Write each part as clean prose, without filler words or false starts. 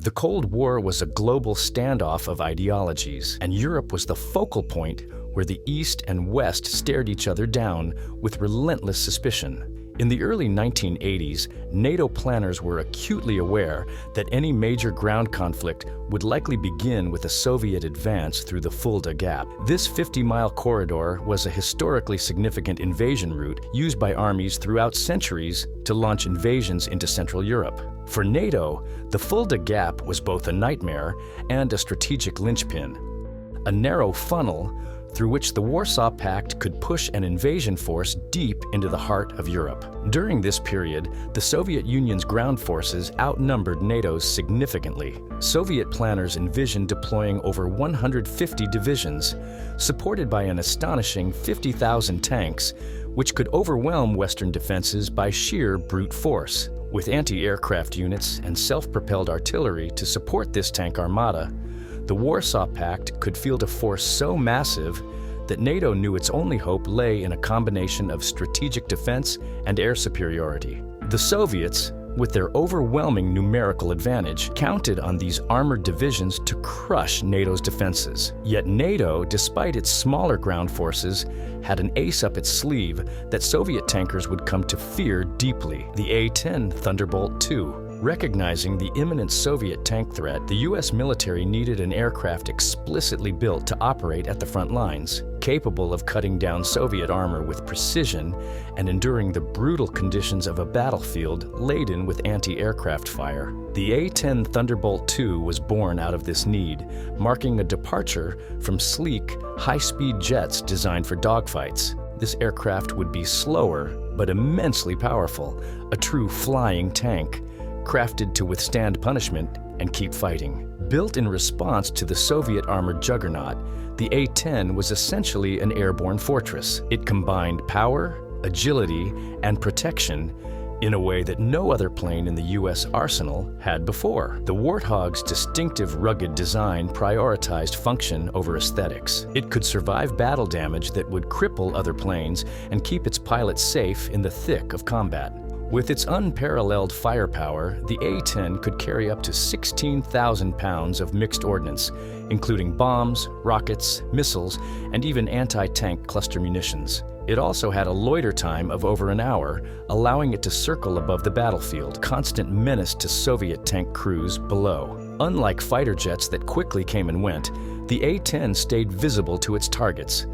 The Cold War was a global standoff of ideologies, and Europe was the focal point where the East and West stared each other down with relentless suspicion. In the early 1980s, NATO planners were acutely aware that any major ground conflict would likely begin with a Soviet advance through the Fulda Gap. This 50-mile corridor was a historically significant invasion route used by armies throughout centuries to launch invasions into Central Europe. For NATO, the Fulda Gap was both a nightmare and a strategic linchpin, a narrow funnel through which the Warsaw Pact could push an invasion force deep into the heart of Europe. During this period, the Soviet Union's ground forces outnumbered NATO's significantly. Soviet planners envisioned deploying over 150 divisions, supported by an astonishing 50,000 tanks, which could overwhelm Western defenses by sheer brute force. With anti-aircraft units and self-propelled artillery to support this tank armada, the Warsaw Pact could field a force so massive that NATO knew its only hope lay in a combination of strategic defense and air superiority. The Soviets, with their overwhelming numerical advantage, counted on these armored divisions to crush NATO's defenses. Yet NATO, despite its smaller ground forces, had an ace up its sleeve that Soviet tankers would come to fear deeply: the A-10 Thunderbolt II. Recognizing the imminent Soviet tank threat, the U.S. military needed an aircraft explicitly built to operate at the front lines, capable of cutting down Soviet armor with precision and enduring the brutal conditions of a battlefield laden with anti-aircraft fire. The A-10 Thunderbolt II was born out of this need, marking a departure from sleek, high-speed jets designed for dogfights. This aircraft would be slower, but immensely powerful, a true flying tank, crafted to withstand punishment and keep fighting. Built in response to the Soviet armored juggernaut, the A-10 was essentially an airborne fortress. It combined power, agility, and protection in a way that no other plane in the U.S. arsenal had before. The Warthog's distinctive rugged design prioritized function over aesthetics. It could survive battle damage that would cripple other planes and keep its pilots safe in the thick of combat. With its unparalleled firepower, the A-10 could carry up to 16,000 pounds of mixed ordnance, including bombs, rockets, missiles, and even anti-tank cluster munitions. It also had a loiter time of over an hour, allowing it to circle above the battlefield, constant menace to Soviet tank crews below. Unlike fighter jets that quickly came and went, the A-10 stayed visible to its targets,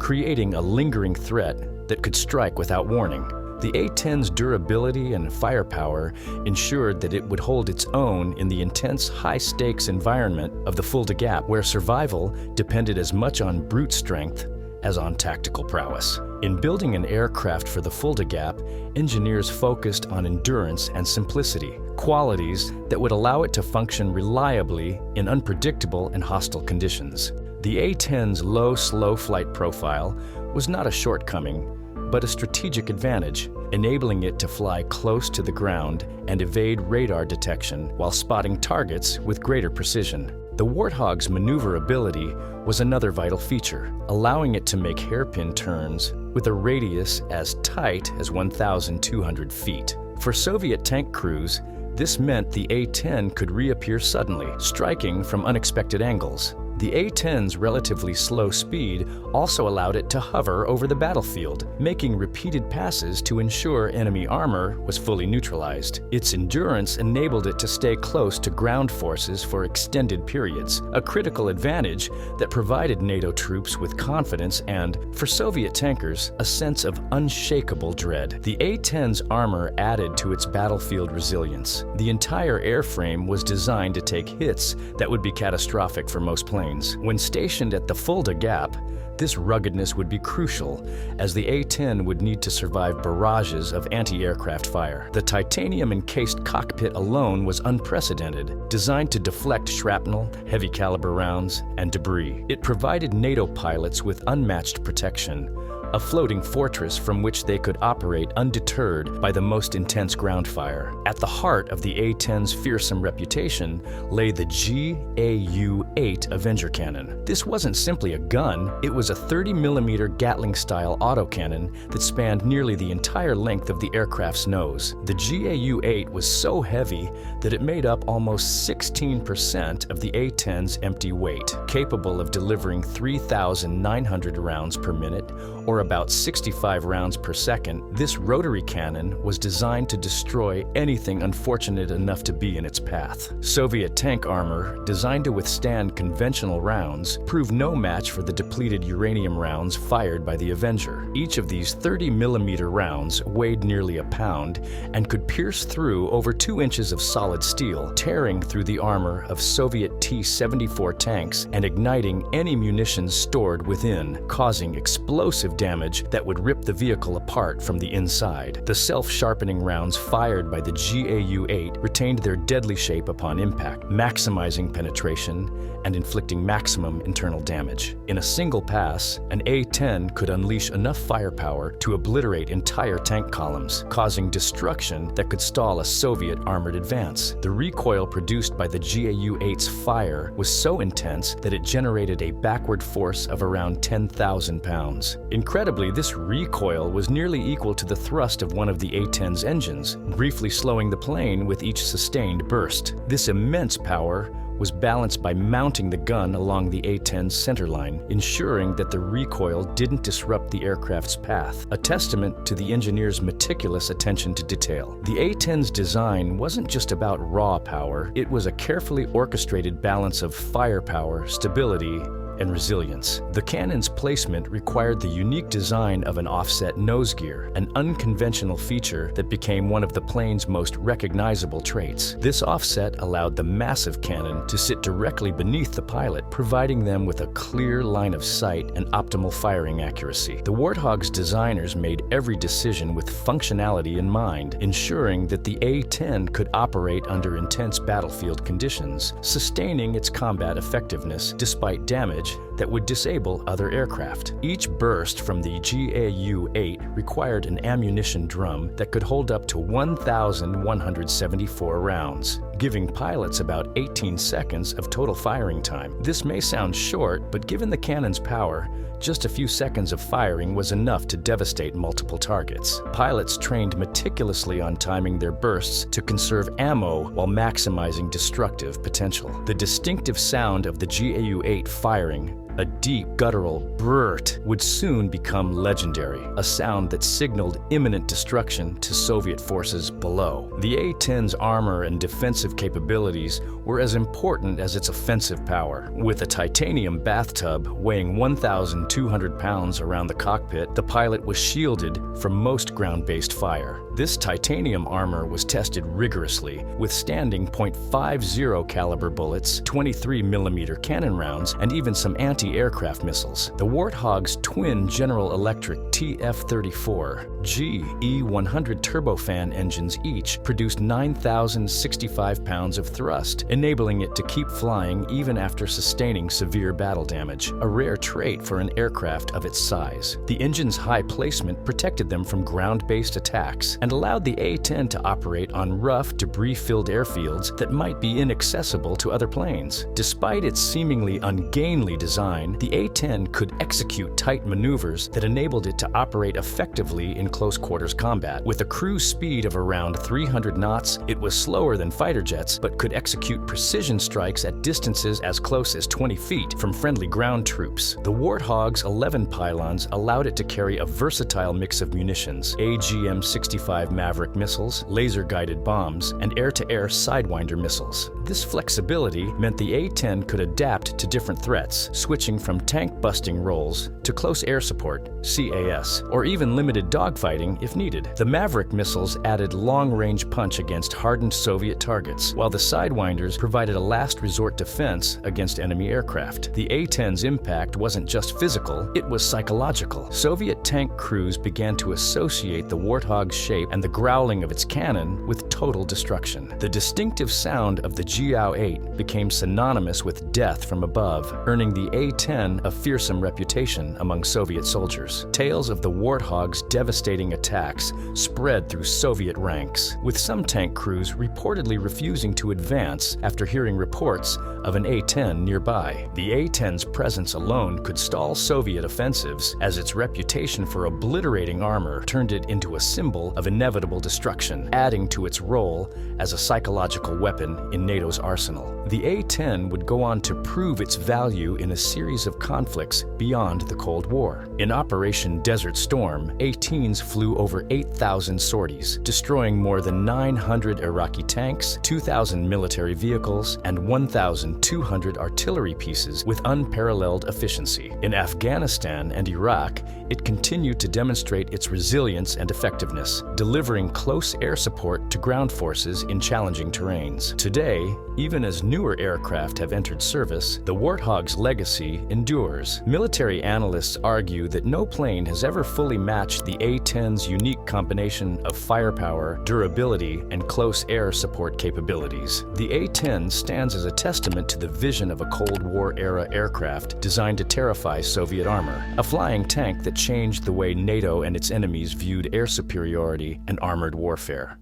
creating a lingering threat that could strike without warning. The A-10's durability and firepower ensured that it would hold its own in the intense, high-stakes environment of the Fulda Gap, where survival depended as much on brute strength as on tactical prowess. In building an aircraft for the Fulda Gap, engineers focused on endurance and simplicity, qualities that would allow it to function reliably in unpredictable and hostile conditions. The A-10's low, slow flight profile was not a shortcoming, but a strategic advantage, enabling it to fly close to the ground and evade radar detection while spotting targets with greater precision. The Warthog's maneuverability was another vital feature, allowing it to make hairpin turns with a radius as tight as 1,200 feet. For Soviet tank crews, this meant the A-10 could reappear suddenly, striking from unexpected angles. The A-10's relatively slow speed also allowed it to hover over the battlefield, making repeated passes to ensure enemy armor was fully neutralized. Its endurance enabled it to stay close to ground forces for extended periods, a critical advantage that provided NATO troops with confidence and, for Soviet tankers, a sense of unshakable dread. The A-10's armor added to its battlefield resilience. The entire airframe was designed to take hits that would be catastrophic for most planes. When stationed at the Fulda Gap, this ruggedness would be crucial, as the A-10 would need to survive barrages of anti-aircraft fire. The titanium-encased cockpit alone was unprecedented, designed to deflect shrapnel, heavy-caliber rounds, and debris. It provided NATO pilots with unmatched protection, a floating fortress from which they could operate undeterred by the most intense ground fire. At the heart of the A-10's fearsome reputation lay the GAU-8 Avenger cannon. This wasn't simply a gun, it was a 30mm Gatling-style autocannon that spanned nearly the entire length of the aircraft's nose. The GAU-8 was so heavy that it made up almost 16% of the A-10's empty weight, capable of delivering 3,900 rounds per minute, or about 65 rounds per second. This rotary cannon was designed to destroy anything unfortunate enough to be in its path. Soviet tank armor, designed to withstand conventional rounds, proved no match for the depleted uranium rounds fired by the Avenger. Each of these 30mm rounds weighed nearly a pound and could pierce through over 2 inches of solid steel, tearing through the armor of Soviet T-74 tanks and igniting any munitions stored within, causing explosive damage that would rip the vehicle apart from the inside. The self-sharpening rounds fired by the GAU-8 retained their deadly shape upon impact, maximizing penetration and inflicting maximum internal damage. In a single pass, an A-10 could unleash enough firepower to obliterate entire tank columns, causing destruction that could stall a Soviet armored advance. The recoil produced by the GAU-8's fire was so intense that it generated a backward force of around 10,000 pounds. Incredibly, this recoil was nearly equal to the thrust of one of the A-10's engines, briefly slowing the plane with each sustained burst. This immense power was balanced by mounting the gun along the A-10's centerline, ensuring that the recoil didn't disrupt the aircraft's path, a testament to the engineer's meticulous attention to detail. The A-10's design wasn't just about raw power, it was a carefully orchestrated balance of firepower, stability, and resilience. The cannon's placement required the unique design of an offset nose gear, an unconventional feature that became one of the plane's most recognizable traits. This offset allowed the massive cannon to sit directly beneath the pilot, providing them with a clear line of sight and optimal firing accuracy. The Warthog's designers made every decision with functionality in mind, ensuring that the A-10 could operate under intense battlefield conditions, sustaining its combat effectiveness despite damage that would disable other aircraft. Each burst from the GAU-8 required an ammunition drum that could hold up to 1,174 rounds, giving pilots about 18 seconds of total firing time. This may sound short, but given the cannon's power, just a few seconds of firing was enough to devastate multiple targets. Pilots trained meticulously on timing their bursts to conserve ammo while maximizing destructive potential. The distinctive sound of the GAU-8 firing, a deep, guttural brrrt, would soon become legendary, a sound that signaled imminent destruction to Soviet forces below. The A-10's armor and defensive capabilities were as important as its offensive power. With a titanium bathtub weighing 1,200 pounds around the cockpit, the pilot was shielded from most ground-based fire. This titanium armor was tested rigorously, withstanding .50 caliber bullets, 23mm cannon rounds, and even some anti-aircraft missiles. The Warthog's twin General Electric TF-34 GE100 turbofan engines each produced 9,065 pounds of thrust, enabling it to keep flying even after sustaining severe battle damage, a rare trait for an aircraft of its size. The engine's high placement protected them from ground-based attacks and allowed the A-10 to operate on rough, debris-filled airfields that might be inaccessible to other planes. Despite its seemingly ungainly design, the A-10 could execute tight maneuvers that enabled it to operate effectively in close-quarters combat. With a cruise speed of around 300 knots, it was slower than fighter jets, but could execute precision strikes at distances as close as 20 feet from friendly ground troops. The Warthog's 11 pylons allowed it to carry a versatile mix of munitions: AGM-65 Maverick missiles, laser-guided bombs, and air-to-air Sidewinder missiles. This flexibility meant the A-10 could adapt to different threats, switching from tank-busting roles to close air support, CAS, or even limited dogfighting if needed. The Maverick missiles added long-range punch against hardened Soviet targets, while the Sidewinders provided a last-resort defense against enemy aircraft. The A-10's impact wasn't just physical, it was psychological. Soviet tank crews began to associate the Warthog's shape and the growling of its cannon with total destruction. The distinctive sound of the Jiao-8 became synonymous with death from above, earning the A-10 a fearsome reputation among Soviet soldiers. Tales of the Warthog's devastating attacks spread through Soviet ranks, with some tank crews reportedly refusing to advance after hearing reports of an A-10 nearby. The A-10's presence alone could stall Soviet offensives, as its reputation for obliterating armor turned it into a symbol of inevitable destruction, adding to its role as a psychological weapon in NATO's arsenal. The A-10 would go on to prove its value in a series of conflicts beyond the Cold War. In Operation Desert Storm, A-10s flew over 8,000 sorties, destroying more than 900 Iraqi tanks, 2,000 military vehicles, and 1,200 artillery pieces with unparalleled efficiency. In Afghanistan and Iraq, it continued to demonstrate its resilience and effectiveness, delivering close air support to ground forces in challenging terrains. Today, even as newer aircraft have entered service, the Warthog's legacy endures. Military analysts argue that no plane has ever fully matched the A-10's unique combination of firepower, durability, and close air support capabilities. The A-10 stands as a testament to the vision of a Cold War-era aircraft designed to terrify Soviet armor, a flying tank that changed the way NATO and its enemies viewed air superiority and armored warfare.